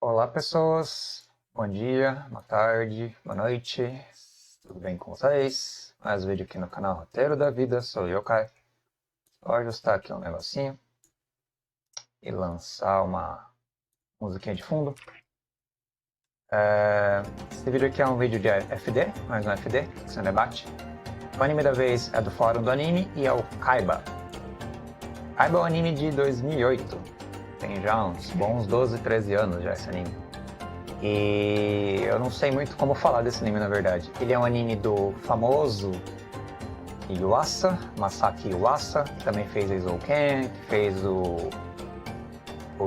Olá pessoas, bom dia, boa tarde, boa noite, tudo bem com vocês? Mais um vídeo aqui no canal Roteiro da Vida, sou o Yokai. Vou ajustar aqui um negocinho e lançar uma musiquinha de fundo. Esse vídeo aqui é um vídeo de FD, mais um FD, ficção debate. O anime da vez é do Fórum do Anime e é o Kaiba. Kaiba é um anime de 2008, tem já uns bons 12, 13 anos já esse anime. E eu não sei muito como falar desse anime, na verdade. Ele é um anime do famoso Yuasa, Masaki Yuasa, que também fez Eizouken, que fez o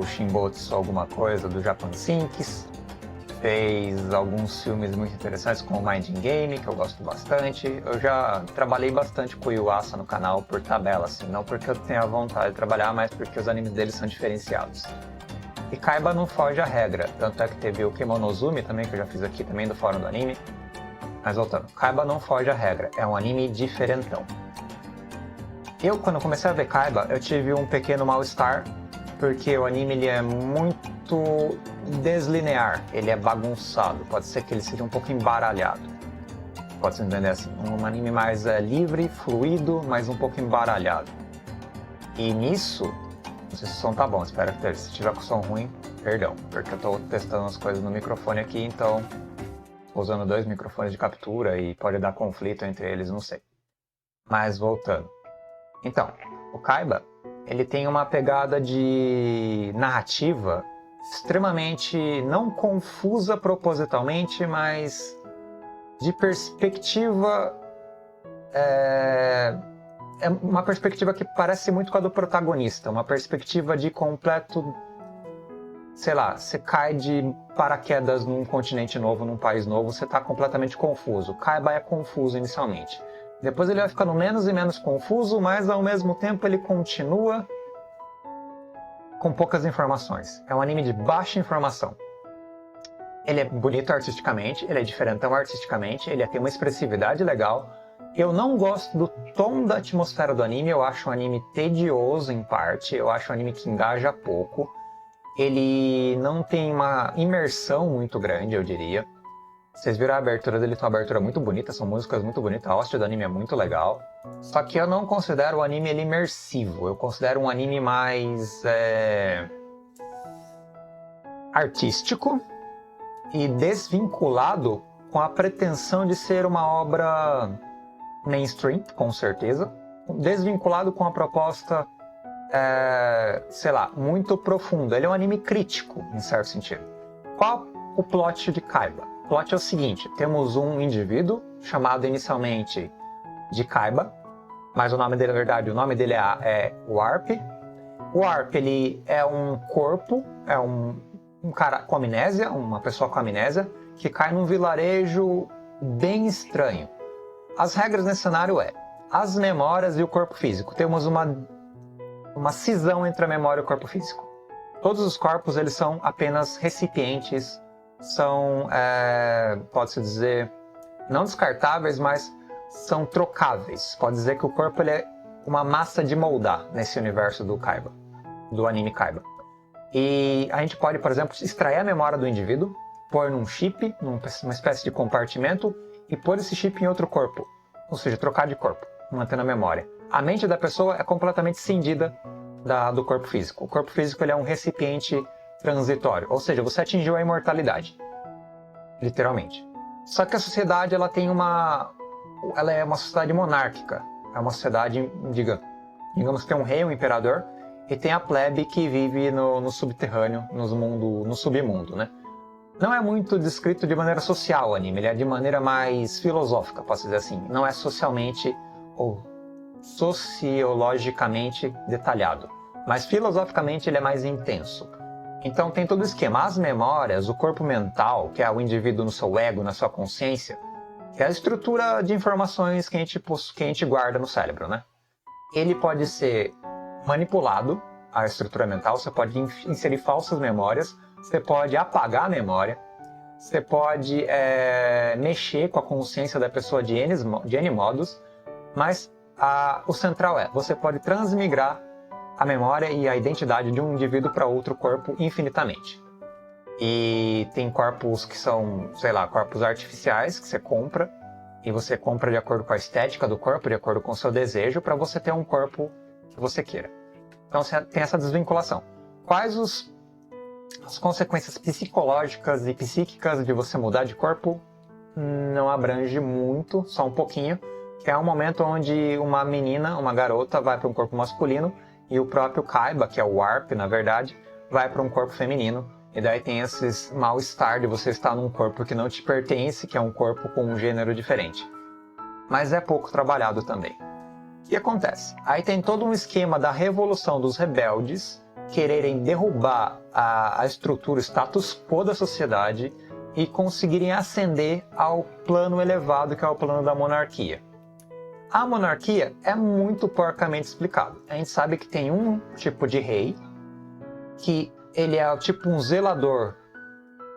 Shinbotsu alguma coisa do Japan Sinks, fez alguns filmes muito interessantes como Mind Game, que eu gosto bastante. Eu já trabalhei bastante com o Yuasa no canal por tabela, assim, não porque eu tenha vontade de trabalhar, mas porque os animes dele são diferenciados. E Kaiba não foge à regra, tanto é que teve o Kemonozumi também, que eu já fiz aqui também do fórum do anime. Mas voltando, Kaiba não foge à regra, é um anime diferentão. Eu, quando comecei a ver Kaiba, eu tive um pequeno mal-estar, porque o anime ele é muito deslinear, ele é bagunçado, pode ser que ele seja um pouco embaralhado. Pode-se entender assim, um anime mais livre, fluido, mas um pouco embaralhado. E nisso, não sei se o som tá bom, espero que esteja. Se tiver com som ruim, perdão, porque eu tô testando as coisas no microfone aqui, então tô usando dois microfones de captura e pode dar conflito entre eles, não sei. Mas voltando. Então, o Kaiba, ele tem uma pegada de narrativa extremamente não confusa propositalmente, mas de perspectiva é uma perspectiva que parece muito com a do protagonista, uma perspectiva de completo, sei lá, você cai de paraquedas num continente novo, num país novo, você está completamente confuso. Kaiba é confuso inicialmente. Depois ele vai ficando menos e menos confuso, mas ao mesmo tempo ele continua com poucas informações. É um anime de baixa informação. Ele é bonito artisticamente, ele é diferentão artisticamente, ele tem uma expressividade legal. Eu não gosto do tom da atmosfera do anime, eu acho um anime tedioso em parte, eu acho um anime que engaja pouco. Ele não tem uma imersão muito grande, eu diria. Vocês viram a abertura dele, tem uma abertura muito bonita, são músicas muito bonitas, a host do anime é muito legal. Só que eu não considero o anime ele imersivo, eu considero um anime mais artístico e desvinculado com a pretensão de ser uma obra mainstream, com certeza, desvinculado com a proposta, sei lá, muito profunda. Ele é um anime crítico, em certo sentido. Qual o plot de Kaiba? O plot é o seguinte, temos um indivíduo chamado inicialmente de Kaiba, mas o nome dele, na verdade, o nome dele é Warp. O Warp, ele é um corpo, é um cara com amnésia, uma pessoa com amnésia, que cai num vilarejo bem estranho. As regras nesse cenário as memórias e o corpo físico. Temos uma cisão entre a memória e o corpo físico. Todos os corpos eles são apenas recipientes, são, pode-se dizer, não descartáveis, mas são trocáveis. Pode dizer que o corpo ele é uma massa de moldar nesse universo do Kaiba, do anime Kaiba. E a gente pode, por exemplo, extrair a memória do indivíduo, pôr num chip, numa espécie de compartimento, e pôr esse chip em outro corpo, ou seja, trocar de corpo, mantendo a memória. A mente da pessoa é completamente cindida do corpo físico. O corpo físico ele é um recipiente transitório, ou seja, você atingiu a imortalidade, literalmente. Só que a sociedade ela ela é uma sociedade monárquica, é uma sociedade, digamos que tem um rei, um imperador, e tem a plebe que vive no subterrâneo, no submundo, né? Não é muito descrito de maneira social o anime, ele é de maneira mais filosófica, posso dizer assim. Não é socialmente ou sociologicamente detalhado, mas filosoficamente ele é mais intenso. Então tem todo o esquema, as memórias, o corpo mental, que é o indivíduo no seu ego, na sua consciência, que é a estrutura de informações que a gente guarda no cérebro, né? Ele pode ser manipulado, a estrutura mental, você pode inserir falsas memórias, você pode apagar a memória, você pode mexer com a consciência da pessoa de N modos, mas o central você pode transmigrar a memória e a identidade de um indivíduo para outro corpo infinitamente. E tem corpos que são, sei lá, corpos artificiais que você compra. E você compra de acordo com a estética do corpo, de acordo com o seu desejo, para você ter um corpo que você queira. Então você tem essa desvinculação. Quais as consequências psicológicas e psíquicas de você mudar de corpo? Não abrange muito, só um pouquinho, que é um momento onde uma menina, uma garota, vai para um corpo masculino e o próprio Kaiba, que é o Warp, na verdade, vai para um corpo feminino. E daí tem esse mal-estar de você estar num corpo que não te pertence, que é um corpo com um gênero diferente. Mas é pouco trabalhado também. O que acontece? Aí tem todo um esquema da revolução dos rebeldes quererem derrubar a estrutura, o status quo da sociedade e conseguirem ascender ao plano elevado, que é o plano da monarquia. A monarquia é muito porcamente explicado. A gente sabe que tem um tipo de rei, que ele é tipo um zelador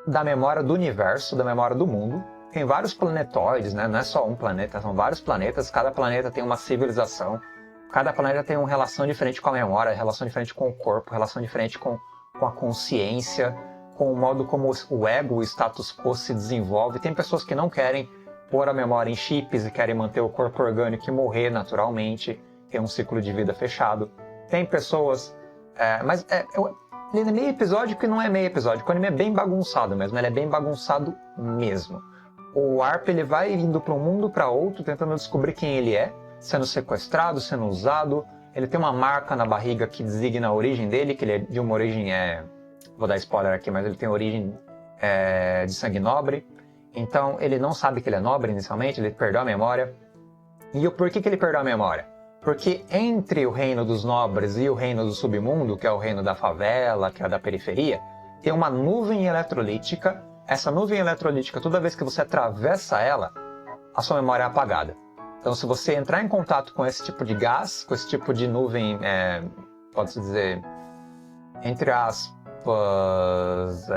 da memória do universo, da memória do mundo. Tem vários planetoides, né? Não é só um planeta, são vários planetas. Cada planeta tem uma civilização. Cada planeta tem uma relação diferente com a memória, relação diferente com o corpo, relação diferente com a consciência, com o modo como o ego, o status quo se desenvolve. Tem pessoas que não querem pôr a memória em chips e querem manter o corpo orgânico e morrer naturalmente, ter um ciclo de vida fechado. Tem pessoas... ele é meio episódio que não é meio episódio. O anime é bem bagunçado mesmo, ele é bem bagunçado mesmo. O Warp ele vai indo para um mundo para outro, tentando descobrir quem ele é, sendo sequestrado, sendo usado. Ele tem uma marca na barriga que designa a origem dele, que ele é de uma origem... Vou dar spoiler aqui, mas ele tem origem de sangue nobre. Então ele não sabe que ele é nobre inicialmente, ele perdeu a memória. E por que ele perdeu a memória? Porque entre o reino dos nobres e o reino do submundo, que é o reino da favela, que é da periferia, tem uma nuvem eletrolítica. Essa nuvem eletrolítica, toda vez que você atravessa ela, a sua memória é apagada. Então, se você entrar em contato com esse tipo de gás, com esse tipo de nuvem, pode-se dizer, entre aspas,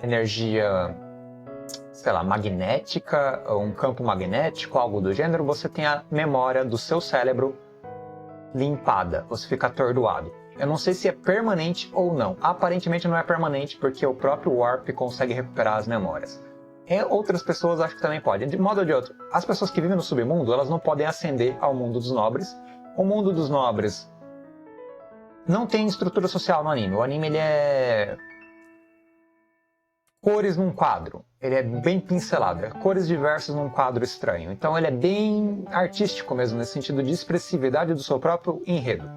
energia, sei lá, magnética, ou um campo magnético, algo do gênero, você tem a memória do seu cérebro limpada, você fica atordoado. Eu não sei se é permanente ou não. Aparentemente não é permanente, porque o próprio Warp consegue recuperar as memórias. E outras pessoas acho que também podem. De modo ou de outro, as pessoas que vivem no submundo, elas não podem ascender ao mundo dos nobres. O mundo dos nobres não tem estrutura social no anime. O anime ele é cores num quadro. Ele é bem pincelado, é cores diversas num quadro estranho. Então ele é bem artístico mesmo, nesse sentido de expressividade do seu próprio enredo.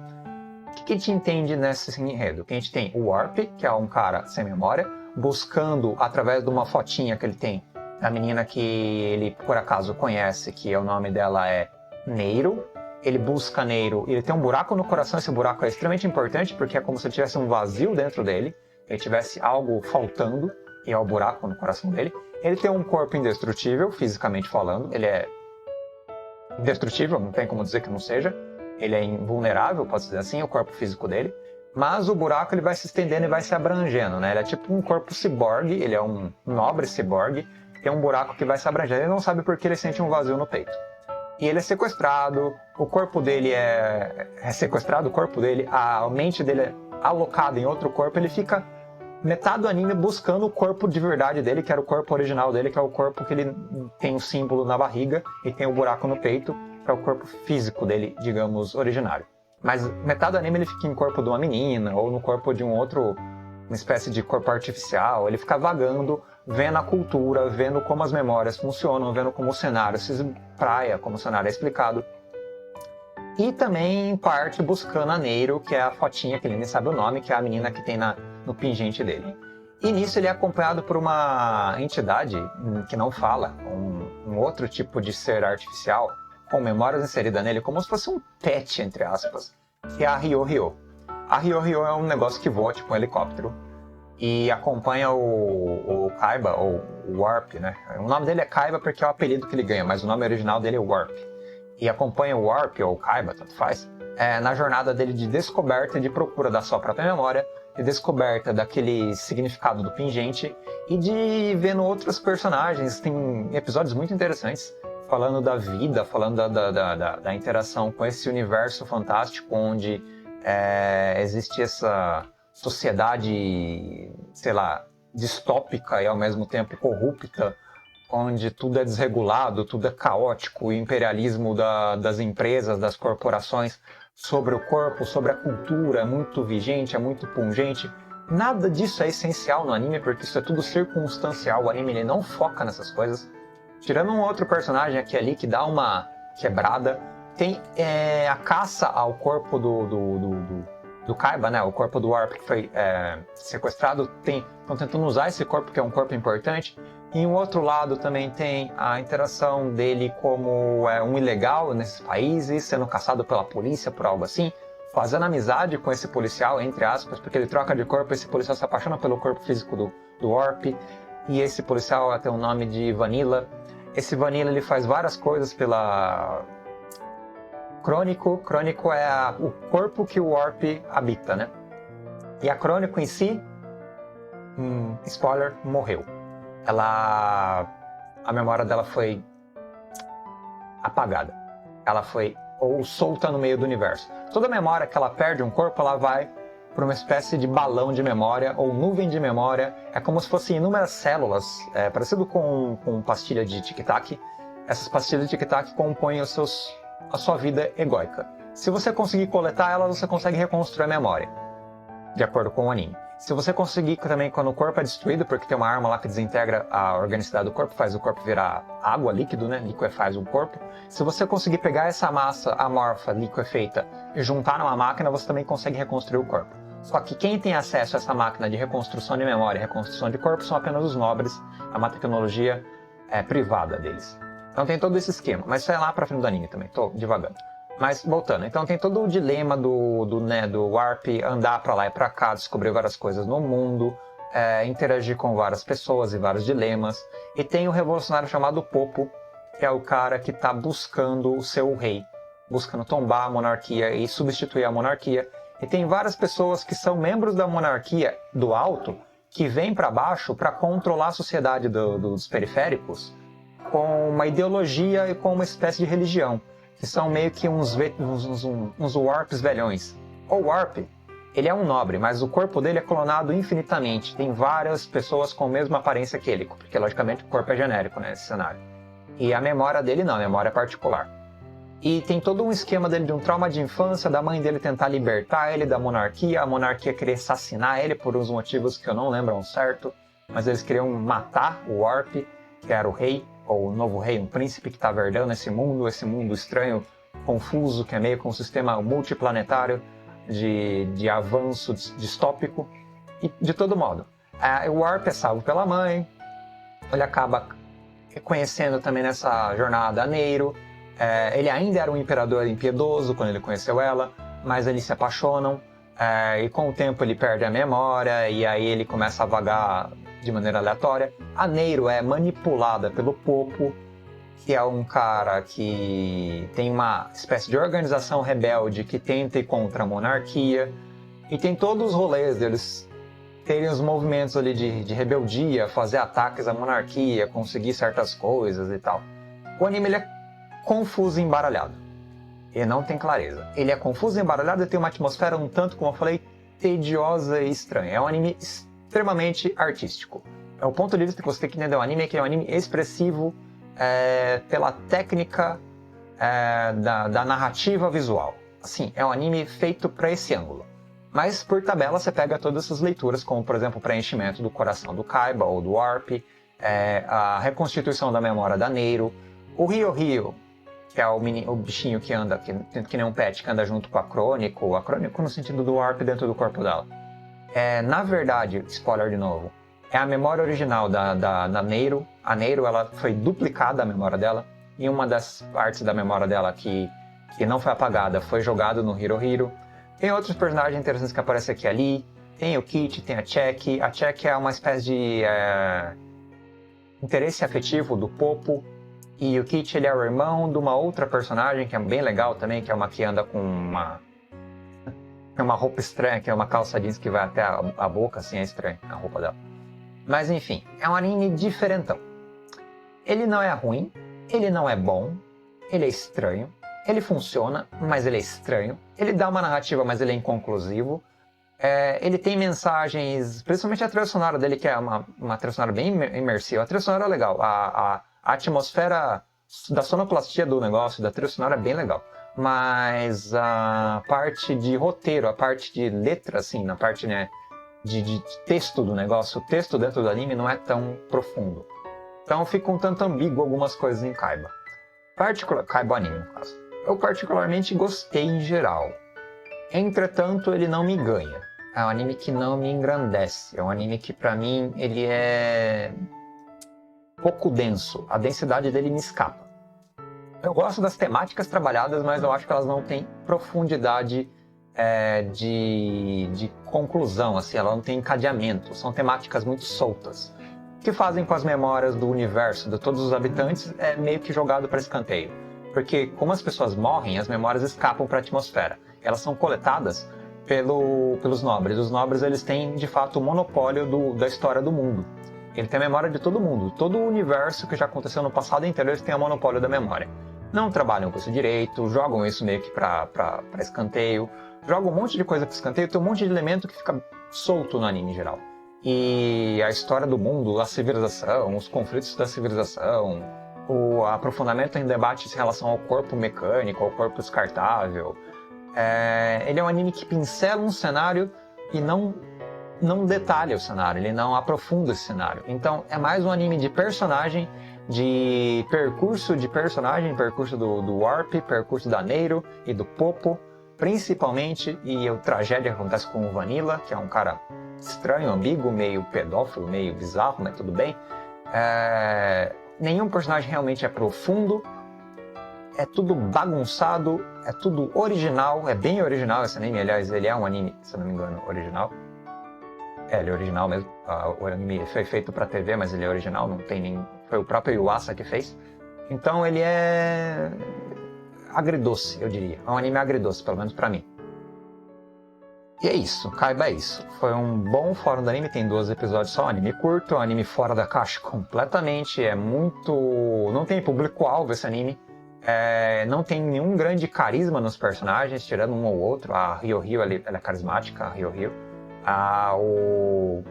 O que a gente entende nesse enredo? Que a gente tem o Warp, que é um cara sem memória, buscando, através de uma fotinha que ele tem, a menina que ele, por acaso, conhece, que o nome dela é Neiro. Ele busca Neiro, ele tem um buraco no coração, esse buraco é extremamente importante, porque é como se tivesse um vazio dentro dele, ele tivesse algo faltando, e é o buraco no coração dele. Ele tem um corpo indestrutível, fisicamente falando, ele é indestrutível, não tem como dizer que não seja. Ele é invulnerável, pode dizer assim, o corpo físico dele. Mas o buraco ele vai se estendendo e vai se abrangendo, né? Ele é tipo um corpo ciborgue, ele é um nobre ciborgue, tem um buraco que vai se abrangendo. Ele não sabe por que ele sente um vazio no peito. E ele é sequestrado, o corpo dele é sequestrado, o corpo dele, a mente dele é alocada em outro corpo, ele fica metade do anime buscando o corpo de verdade dele, que era o corpo original dele, que é o corpo que ele tem o símbolo na barriga e tem o buraco no peito, que é o corpo físico dele, digamos, originário. Mas metade do anime ele fica em corpo de uma menina, ou no corpo de um outro, uma espécie de corpo artificial. Ele fica vagando, vendo a cultura, vendo como as memórias funcionam, vendo como o cenário se espraia, como o cenário é explicado. E também, em parte, buscando a Neiro, que é a fotinha, que ele nem sabe o nome, que é a menina que tem no pingente dele. E nisso ele é acompanhado por uma entidade que não fala, um outro tipo de ser artificial, com memórias inseridas nele, como se fosse um pet, entre aspas, que é a Ryo-Ryo. A Ryo-Ryo é um negócio que voa, tipo um helicóptero, e acompanha o Kaiba, ou o Warp, né? O nome dele é Kaiba porque é o apelido que ele ganha, mas o nome original dele é Warp. E acompanha o Warp, ou Kaiba, tanto faz, na jornada dele de descoberta e de procura da sua própria memória, de descoberta daquele significado do pingente, e de vendo outros personagens. Tem episódios muito interessantes, falando da vida, falando da interação com esse universo fantástico onde existe essa sociedade, sei lá, distópica e ao mesmo tempo corrupta, onde tudo é desregulado, tudo é caótico, o imperialismo das empresas, das corporações sobre o corpo, sobre a cultura é muito vigente, é muito pungente. Nada disso é essencial no anime, porque isso é tudo circunstancial. O anime ele não foca nessas coisas. Tirando um outro personagem aqui e ali que dá uma quebrada, tem a caça ao corpo do Kaiba, né? O corpo do Warp que foi sequestrado. Estão tentando usar esse corpo, que é um corpo importante. E em um outro lado também tem a interação dele como um ilegal nesses países, sendo caçado pela polícia por algo assim, fazendo amizade com esse policial, entre aspas, porque ele troca de corpo, esse policial se apaixona pelo corpo físico do Warp, e esse policial tem o nome de Vanilla. Esse Vanilla ele faz várias coisas pela Crônico. Crônico é o corpo que o Warp habita, né? E a Crônico em si, spoiler, morreu. A memória dela foi apagada. Ela foi ou solta no meio do universo. Toda memória que ela perde um corpo, ela vai para uma espécie de balão de memória ou nuvem de memória. É como se fossem inúmeras células, parecido com pastilha de tic-tac. Essas pastilhas de tic-tac compõem a sua vida egóica. Se você conseguir coletar elas, você consegue reconstruir a memória, de acordo com o anime. Se você conseguir também, quando o corpo é destruído, porque tem uma arma lá que desintegra a organicidade do corpo, faz o corpo virar água, líquido, né? Liquefaz o corpo. Se você conseguir pegar essa massa amorfa, liquefeita, e juntar numa máquina, você também consegue reconstruir o corpo. Só que quem tem acesso a essa máquina de reconstrução de memória e reconstrução de corpo são apenas os nobres, é uma tecnologia privada deles. Então tem todo esse esquema, mas isso é lá pra frente do anime também, tô divagando. Mas voltando, então tem todo o dilema do Warp andar pra lá e pra cá, descobrir várias coisas no mundo, interagir com várias pessoas e vários dilemas. E tem o revolucionário chamado Popo, que é o cara que tá buscando o seu rei, buscando tombar a monarquia e substituir a monarquia. E tem várias pessoas que são membros da monarquia do alto, que vêm pra baixo para controlar a sociedade dos periféricos com uma ideologia e com uma espécie de religião, que são meio que uns Warps velhões. O Warp, ele é um nobre, mas o corpo dele é clonado infinitamente. Tem várias pessoas com a mesma aparência que ele, porque logicamente o corpo é genérico, né, nesse cenário. E a memória dele não, a memória é particular. E tem todo um esquema dele de um trauma de infância, da mãe dele tentar libertar ele da monarquia, a monarquia querer assassinar ele por uns motivos que eu não lembro ao certo, mas eles queriam matar o Warp, que era o rei, ou o novo rei, um príncipe que estava herdando esse mundo estranho, confuso, que é meio que um sistema multiplanetário de avanço distópico. E de todo modo, o Warp é salvo pela mãe, ele acaba conhecendo também nessa jornada a Neiro. Ele ainda era um imperador impiedoso quando ele conheceu ela, mas eles se apaixonam, e com o tempo ele perde a memória, e aí ele começa a vagar de maneira aleatória. A Neiro é manipulada pelo Popo, que é um cara que tem uma espécie de organização rebelde que tenta ir contra a monarquia, e tem todos os rolês deles terem os movimentos ali de rebeldia, fazer ataques à monarquia, conseguir certas coisas e tal. O anime ele é confuso e embaralhado. Ele não tem clareza. Ele é confuso e embaralhado e tem uma atmosfera um tanto, como eu falei, tediosa e estranha. É um anime extremamente artístico. O ponto de vista que você tem que entender o anime é que é um anime expressivo pela técnica da narrativa visual. Assim, é um anime feito para esse ângulo. Mas, por tabela, você pega todas essas leituras, como, por exemplo, o preenchimento do coração do Kaiba ou do Warp, a reconstituição da memória da Neiro, o Ryo, que é o bichinho que anda, que nem um pet, que anda junto com a Crônico no sentido do Warp dentro do corpo dela. Na verdade, spoiler de novo, é a memória original da Neiro. A Neiro, ela foi duplicada, a memória dela, e uma das partes da memória dela que não foi apagada foi jogada no Hiro. Tem outros personagens interessantes que aparecem aqui e ali. Tem o Kit, tem a Check. A Check é uma espécie de interesse afetivo do Popo. E o Kit, ele é o irmão de uma outra personagem que é bem legal também, que é uma que anda com uma roupa estranha, que é uma calça jeans que vai até a boca, assim, é estranho a roupa dela. Mas enfim, é um anime diferentão. Ele não é ruim, ele não é bom, ele é estranho, ele funciona, mas ele é estranho, ele dá uma narrativa, mas ele é inconclusivo. Ele tem mensagens, principalmente a trilha sonora dele, que é uma trilha sonora bem imersiva. A trilha sonora é legal, a atmosfera da sonoplastia do negócio, da trilha sonora é bem legal. Mas a parte de roteiro, a parte de letra, assim, na parte, né, de texto do negócio, o texto dentro do anime não é tão profundo. Então fica um tanto ambíguo algumas coisas em Kaiba. Kaiba anime, no caso. Eu particularmente gostei em geral. Entretanto, ele não me ganha. É um anime que não me engrandece. É um anime que, pra mim, ele é pouco denso. A densidade dele me escapa. Eu gosto das temáticas trabalhadas, mas eu acho que elas não têm profundidade de conclusão, assim, ela não tem encadeamento. São temáticas muito soltas. O que fazem com as memórias do universo, de todos os habitantes, é meio que jogado para escanteio. Porque como as pessoas morrem, as memórias escapam para a atmosfera. Elas são coletadas pelos nobres. Os nobres, eles têm, de fato, o monopólio da história do mundo. Ele tem a memória de todo mundo. Todo o universo que já aconteceu no passado inteiro, eles têm o monopólio da memória. Não trabalham com isso direito, jogam isso meio que para escanteio, jogam um monte de coisa para escanteio, tem um monte de elemento que fica solto no anime em geral. E a história do mundo, a civilização, os conflitos da civilização, o aprofundamento em debates em relação ao corpo mecânico, ao corpo descartável. Ele é um anime que pincela um cenário e não detalha o cenário, ele não aprofunda esse cenário. Então é mais um anime de personagem, de percurso do Warp, percurso da Neiro e do Popo, principalmente, e a tragédia que acontece com o Vanilla, que é um cara estranho, ambíguo, meio pedófilo, meio bizarro, mas tudo bem. Nenhum personagem realmente é profundo, é tudo bagunçado, é tudo original, é bem original esse anime, aliás, ele é um anime, se eu não me engano, original. Ele é original mesmo, o anime foi feito pra TV, mas ele é original, não tem nem... Foi o próprio Yuasa que fez. Então ele é agridoce, eu diria. É um anime agridoce, pelo menos pra mim. E é isso, Kaiba é isso. Foi um bom fórum do anime, tem 12 episódios só, um anime curto, um anime fora da caixa completamente, é muito... Não tem público-alvo esse anime. Não tem nenhum grande carisma nos personagens, tirando um ou outro. A Ryo-Ryo, ela é carismática, a Ryo-Ryo. O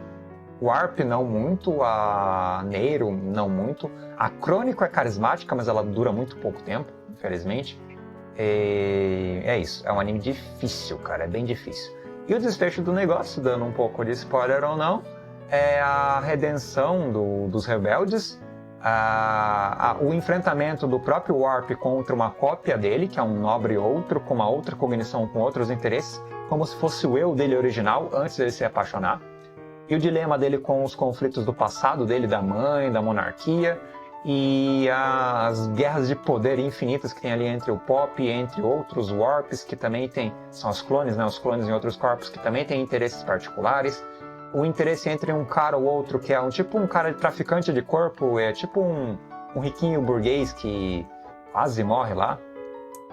Warp não muito, a Neiro não muito. A Crônico é carismática, mas ela dura muito pouco tempo, infelizmente. E é isso, é um anime difícil, cara, é bem difícil. E o desfecho do negócio, dando um pouco de spoiler ou não, é a redenção dos rebeldes, o enfrentamento do próprio Warp contra uma cópia dele, que é um nobre outro, com uma outra cognição, com outros interesses, como se fosse o eu dele original, antes dele se apaixonar. E o dilema dele com os conflitos do passado dele, da mãe, da monarquia, e as guerras de poder infinitas que tem ali entre o Pop e entre outros Warps, que também tem, são os clones, né, os clones em outros corpos, que também têm interesses particulares. O interesse entre um cara ou outro, que é um cara de traficante de corpo, é tipo um riquinho burguês que quase morre lá.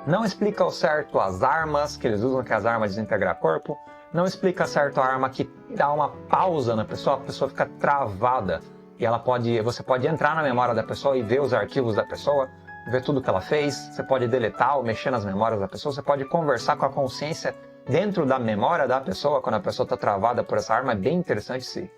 Não explica ao certo as armas que eles usam, que é as armas de desintegrar corpo. Não explica certo a arma que dá uma pausa na pessoa, a pessoa fica travada. E você pode entrar na memória da pessoa e ver os arquivos da pessoa, ver tudo que ela fez. Você pode deletar ou mexer nas memórias da pessoa. Você pode conversar com a consciência dentro da memória da pessoa, quando a pessoa está travada por essa arma. É bem interessante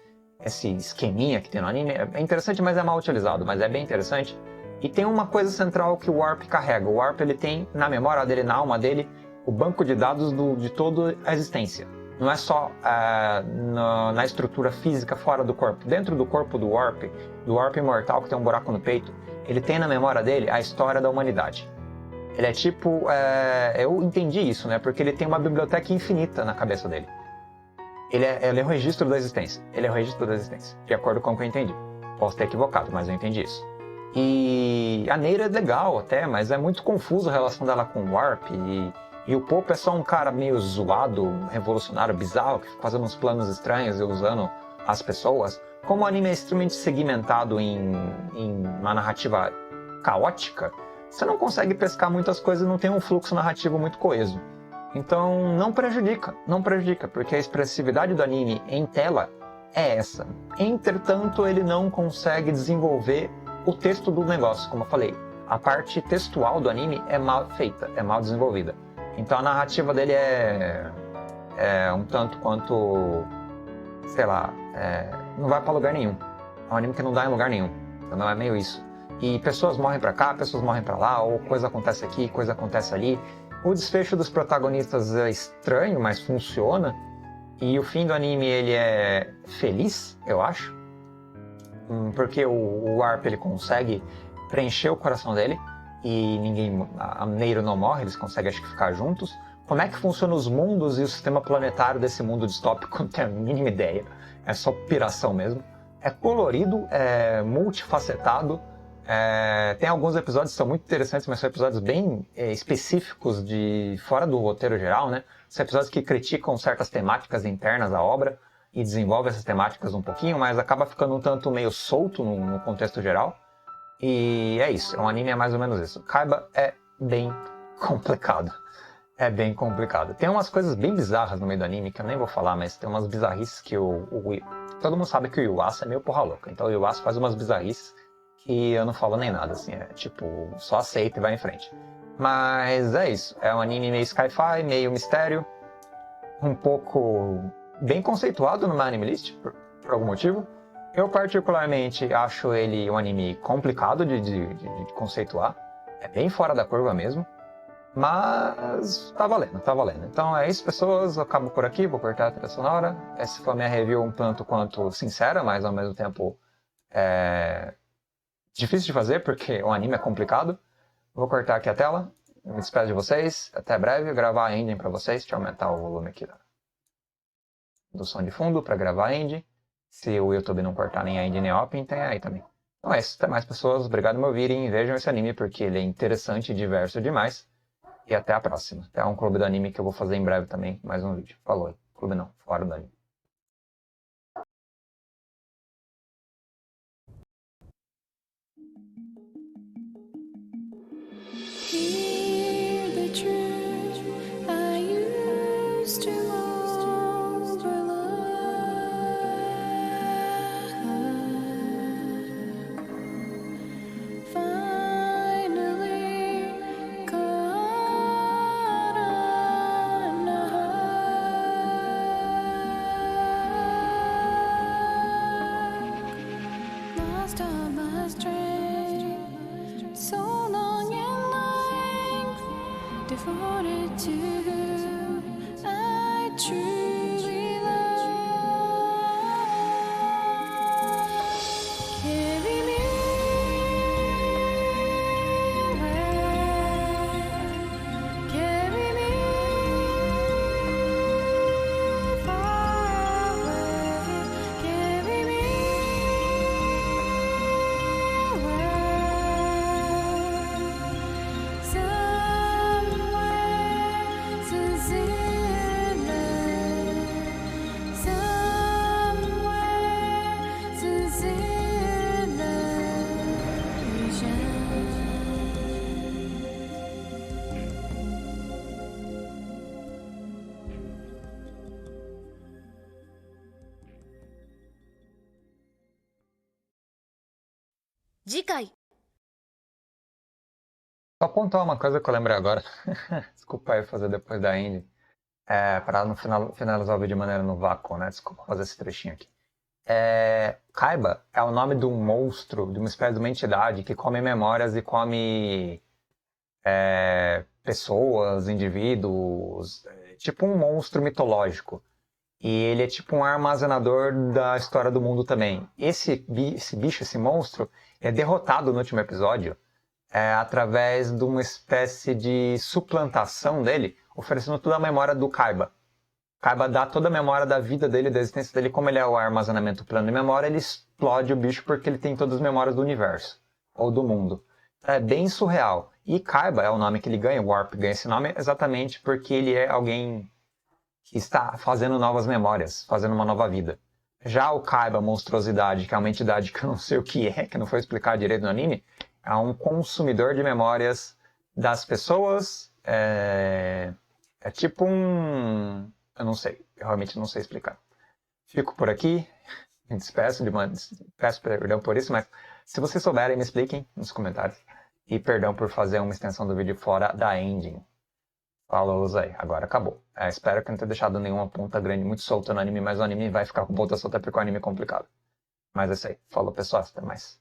esse esqueminha que tem no anime. É interessante, mas é mal utilizado, mas é bem interessante. E tem uma coisa central que o Warp carrega. O Warp, ele tem na memória dele, na alma dele, o banco de dados de toda a existência. Não é só na estrutura física fora do corpo. Dentro do corpo do Warp imortal, que tem um buraco no peito, ele tem na memória dele a história da humanidade. Ele é tipo... eu entendi isso, né? Porque ele tem uma biblioteca infinita na cabeça dele. Ele é o registro da existência. Ele é o registro da existência, de acordo com o que eu entendi. Posso ter equivocado, mas eu entendi isso. E a Neira é legal até, mas é muito confuso a relação dela com o Warp. E o Popo é só um cara meio zoado, revolucionário, bizarro, que fica fazendo uns planos estranhos e usando as pessoas. Como o anime é extremamente segmentado em uma narrativa caótica, você não consegue pescar muitas coisas e não tem um fluxo narrativo muito coeso. Então não prejudica, porque a expressividade do anime em tela é essa. Entretanto, ele não consegue desenvolver o texto do negócio, como eu falei. A parte textual do anime é mal feita, é mal desenvolvida. Então a narrativa dele é um tanto quanto, sei lá, não vai pra lugar nenhum. É um anime que não dá em lugar nenhum. Então é meio isso. E pessoas morrem pra cá, pessoas morrem pra lá, ou coisa acontece aqui, coisa acontece ali. O desfecho dos protagonistas é estranho, mas funciona. E o fim do anime, ele é feliz, eu acho. Porque o Warp, ele consegue preencher o coração dele. E a Neiro não morre, eles conseguem, acho que, ficar juntos. Como é que funcionam os mundos e o sistema planetário desse mundo distópico? Não tenho a mínima ideia. É só piração mesmo. É colorido, é multifacetado. Tem alguns episódios que são muito interessantes, mas são episódios bem específicos de fora do roteiro geral, né? São episódios que criticam certas temáticas internas da obra e desenvolvem essas temáticas um pouquinho, mas acaba ficando um tanto meio solto no contexto geral. E é isso, um anime é mais ou menos isso. Kaiba é bem complicado. É bem complicado. Tem umas coisas bem bizarras no meio do anime, que eu nem vou falar, mas tem umas bizarrices que todo mundo sabe que o Yuasa é meio porra louca. Então o Yuasa faz umas bizarrices que eu não falo nem nada, assim. É tipo, só aceita e vai em frente. Mas é isso. É um anime meio sci-fi, meio mistério. Um pouco bem conceituado no My Anime List, por algum motivo. Eu particularmente acho ele um anime complicado de conceituar. É bem fora da curva mesmo. Mas tá valendo, tá valendo. Então é isso, pessoas. Eu acabo por aqui, vou cortar a trilha sonora. Essa foi a minha review um tanto quanto sincera, mas ao mesmo tempo difícil de fazer, porque o anime é complicado. Vou cortar aqui a tela. Me despeço de vocês. Até breve. Vou gravar a ending pra vocês. Deixa eu aumentar o volume aqui do som de fundo para gravar a ending. Se o YouTube não cortar nem a ending nem a opening, tem aí também. Então é isso. Até mais, pessoas. Obrigado por me ouvirem. Vejam esse anime porque ele é interessante e diverso demais. E até a próxima. Até um clube do anime que eu vou fazer em breve também. Mais um vídeo. Falou. Clube não. Fora do anime. Hear the truth I used to overlook. Finally caught on a hook. Lost all my strength, so long in length, devoted to who I truly love. Carry me away, carry me far away, carry me away, somewhere to Zealand, somewhere to Zealand. Só apontar uma coisa que eu lembrei agora. Desculpa aí fazer depois da ending. Para não finalizar o vídeo de maneira no vácuo, né? Desculpa fazer esse trechinho aqui. Kaiba é o nome de um monstro, de uma espécie de uma entidade que come memórias e come pessoas, indivíduos, tipo um monstro mitológico. E ele é tipo um armazenador da história do mundo também. Esse bicho, esse monstro, é derrotado no último episódio através de uma espécie de suplantação dele, oferecendo toda a memória do Kaiba. Kaiba dá toda a memória da vida dele, da existência dele, como ele é o armazenamento plano de memória, ele explode o bicho porque ele tem todas as memórias do universo, ou do mundo. É bem surreal. E Kaiba é o nome que ele ganha, o Warp ganha esse nome exatamente porque ele é alguém que está fazendo novas memórias, fazendo uma nova vida. Já o Kaiba Monstruosidade, que é uma entidade que eu não sei o que não foi explicado direito no anime, é um consumidor de memórias das pessoas. É tipo um... Eu não sei, eu realmente não sei explicar. Fico por aqui, me despeço, peço perdão por isso, mas se vocês souberem, me expliquem nos comentários. E perdão por fazer uma extensão do vídeo fora da ending. Falou, Zé. Agora acabou. Espero que não tenha deixado nenhuma ponta grande muito solta no anime, mas o anime vai ficar com ponta solta porque o anime é complicado. Mas é isso aí. Falou, pessoal. Até mais.